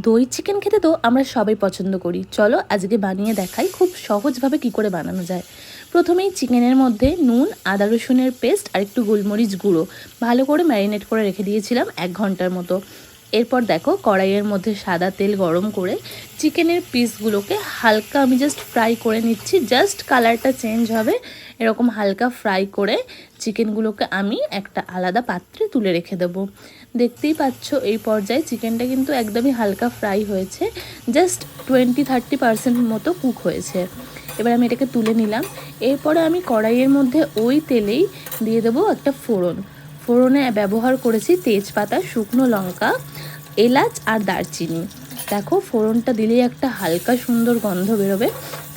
দই চিকেন খেতে তো আমরা সবাই পছন্দ করি। চলো আজকে বানিয়ে দেখাই খুব সহজভাবে কি করে বানানো যায়। প্রথমেই চিকেনের মধ্যে নুন, আদা রসুনের পেস্ট আর একটু গোলমরিচ গুঁড়ো ভালো করে ম্যারিনেট করে রেখে দিয়েছিলাম 1 ঘন্টার মতো। এরপর দেখো কড়াইয়ের মধ্যে সাদা তেল গরম করে চিকেনের পিসগুলোকে হালকা আমি জাস্ট ফ্রাই করে নিচ্ছি। জাস্ট কালারটা চেঞ্জ হবে এরকম হালকা ফ্রাই করে চিকেনগুলোকে আমি একটা আলাদা পাত্রে তুলে রেখে দেবো। দেখতেই পাচ্ছ এই পর্যায়ে চিকেনটা কিন্তু একদমই হালকা ফ্রাই হয়েছে, জাস্ট 20-30% মতো কুক হয়েছে। এবার আমি এটাকে তুলে নিলাম। এরপরে আমি কড়াইয়ের মধ্যে ওই তেলেই দিয়ে দেবো একটা ফোড়নে ব্যবহার করেছি তেজপাতা, শুকনো লঙ্কা, এলাচ আর দারচিনি। দেখো ফোড়নটা দিলেই একটা হালকা সুন্দর গন্ধ বেরোবে।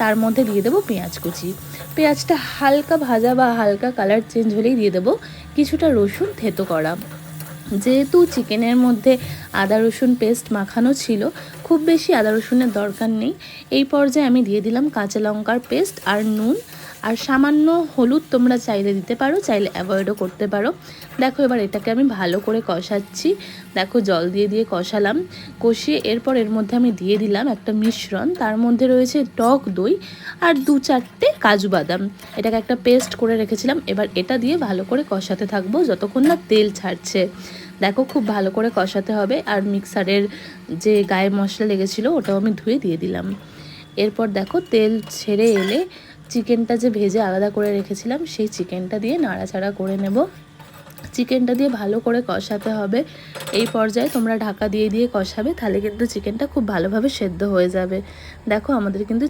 তার মধ্যে দিয়ে দেবো পেঁয়াজ কুচি। পেঁয়াজটা হালকা ভাজা বা হালকা কালার চেঞ্জ হলেই দিয়ে দেবো কিছুটা রসুন থেতো করা। যেহেতু চিকেনের মধ্যে আদা রসুন পেস্ট মাখানো ছিল, খুব বেশি আদা রসুনের দরকার নেই। এই পর্যায়ে আমি দিয়ে দিলাম কাঁচা লঙ্কার পেস্ট আর নুন আর সামান্য হলুদ। তোমরা চাইলে দিতে পারো, চাইলে অ্যাভয়েডও করতে পারো। দেখো এবার এটাকে আমি ভালো করে কষাচ্ছি। দেখো জল দিয়ে দিয়ে কষালাম, কষিয়ে এরপর এর মধ্যে আমি দিয়ে দিলাম একটা মিশ্রণ। তার মধ্যে রয়েছে টক দই আর 2-4টে কাজু বাদাম। এটাকে একটা পেস্ট করে রেখেছিলাম। এবার এটা দিয়ে ভালো করে কষাতে থাকবো যতক্ষণ না তেল ছাড়ছে। দেখো খুব ভালো করে কষাতে হবে। আর মিক্সারের যে গায়ে মশলা লেগেছিলো ওটাও আমি ধুয়ে দিয়ে দিলাম। এরপর দেখো তেল ছেড়ে এলে চিকেনটা যে ভেজে আলাদা করে রেখেছিলাম সেই চিকেনটা দিয়ে নাড়াচাড়া করে নেব। চিকেনটা দিয়ে ভালো করে কষাতে হবে। এই পর্যায়ে তোমরা ঢাকা দিয়ে দিয়ে কষাবে, তাহলে কিন্তু চিকেনটা খুব ভালোভাবে সেদ্ধ হয়ে যাবে। দেখো আমাদের কিন্তু